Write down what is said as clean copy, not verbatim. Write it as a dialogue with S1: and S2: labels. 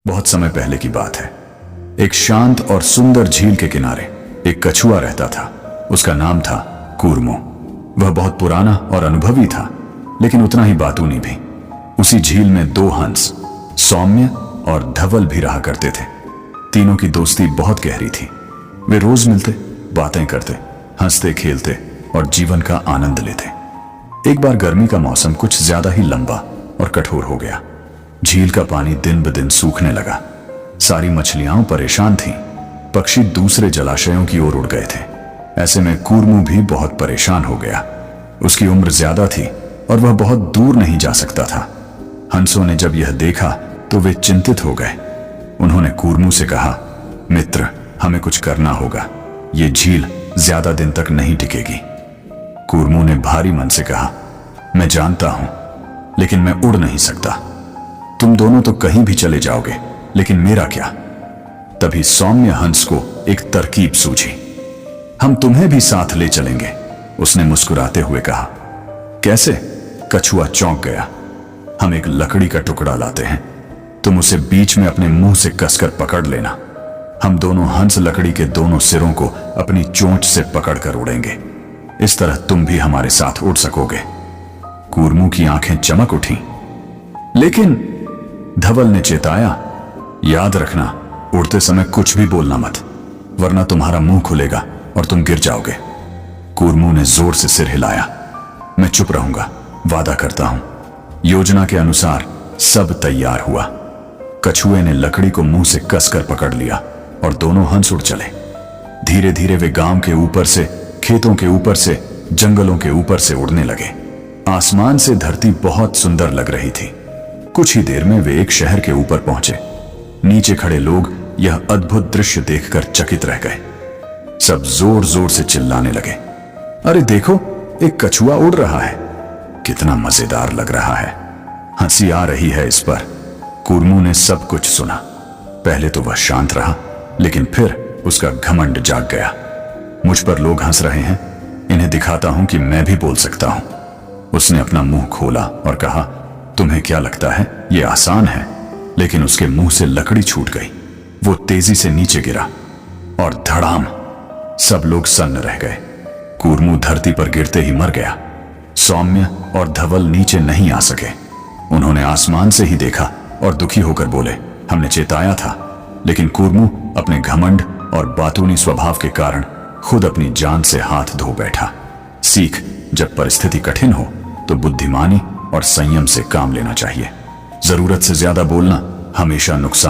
S1: बहुत समय पहले की बात है। एक शांत और सुंदर झील के किनारे एक कछुआ रहता था। उसका नाम था कूर्मो। वह बहुत पुराना और अनुभवी था, लेकिन उतना ही बातूनी भी। उसी झील में दो हंस, सौम्य और धवल भी रहा करते थे। तीनों की दोस्ती बहुत गहरी थी। वे रोज मिलते, बातें करते, हंसते खेलते और जीवन का आनंद लेते। एक बार गर्मी का मौसम कुछ ज्यादा ही लंबा और कठोर हो गया। झील का पानी दिन ब दिन सूखने लगा। सारी मछलियां परेशान थीं। पक्षी दूसरे जलाशयों की ओर उड़ गए थे। ऐसे में कूर्मो भी बहुत परेशान हो गया। उसकी उम्र ज्यादा थी और वह बहुत दूर नहीं जा सकता था। हंसों ने जब यह देखा तो वे चिंतित हो गए। उन्होंने कूर्मो से कहा, मित्र, हमें कुछ करना होगा। ये झील ज्यादा दिन तक नहीं टिकेगी। कूर्मो ने भारी मन से कहा, मैं जानता हूं, लेकिन मैं उड़ नहीं सकता। तुम दोनों तो कहीं भी चले जाओगे, लेकिन मेरा क्या? तभी सौम्य हंस को एक तरकीब सूझी। हम तुम्हें भी साथ ले चलेंगे, उसने मुस्कुराते हुए कहा। कैसे? कछुआ चौंक गया। हम एक लकड़ी का टुकड़ा लाते हैं, तुम उसे बीच में अपने मुंह से कसकर पकड़ लेना। हम दोनों हंस लकड़ी के दोनों सिरों को अपनी चोंच से पकड़कर उड़ेंगे। इस तरह तुम भी हमारे साथ उड़ सकोगे। कूर्मो की आंखें चमक उठी। लेकिन धवल ने चेताया, याद रखना, उड़ते समय कुछ भी बोलना मत, वरना तुम्हारा मुंह खुलेगा और तुम गिर जाओगे। कूर्मो ने जोर से सिर हिलाया। मैं चुप रहूंगा, वादा करता हूं। योजना के अनुसार सब तैयार हुआ। कछुए ने लकड़ी को मुंह से कसकर पकड़ लिया और दोनों हंस उड़ चले। धीरे धीरे वे गांव के ऊपर से, खेतों के ऊपर से, जंगलों के ऊपर से उड़ने लगे। आसमान से धरती बहुत सुंदर लग रही थी। कुछ ही देर में वे एक शहर के ऊपर पहुंचे। नीचे खड़े लोग यह अद्भुत दृश्य देखकर चकित रह गए। सब जोर जोर से चिल्लाने लगे, अरे देखो, एक कछुआ उड़ रहा है, कितना मजेदार लग रहा है। हंसी आ रही है इस पर। कूर्मो ने सब कुछ सुना। पहले तो वह शांत रहा, लेकिन फिर उसका घमंड जाग गया। मुझ पर लोग हंस रहे हैं, इन्हें दिखाता हूं कि मैं भी बोल सकता हूं। उसने अपना मुंह खोला और कहा, तुम्हें क्या लगता है यह आसान है? लेकिन उसके मुंह से लकड़ी छूट गई। वो तेजी से नीचे गिरा और धड़ाम, सब लोग सन्न रह गए। कूर्मो धरती पर गिरते ही मर गया। सौम्य और धवल नीचे नहीं आ सके। उन्होंने आसमान से ही देखा और दुखी होकर बोले, हमने चेताया था। लेकिन कूर्मो अपने घमंड और बातूनी स्वभाव के कारण खुद अपनी जान से हाथ धो बैठा। सीख, जब परिस्थिति कठिन हो तो बुद्धिमानी और संयम से काम लेना चाहिए। जरूरत से ज्यादा बोलना हमेशा नुकसान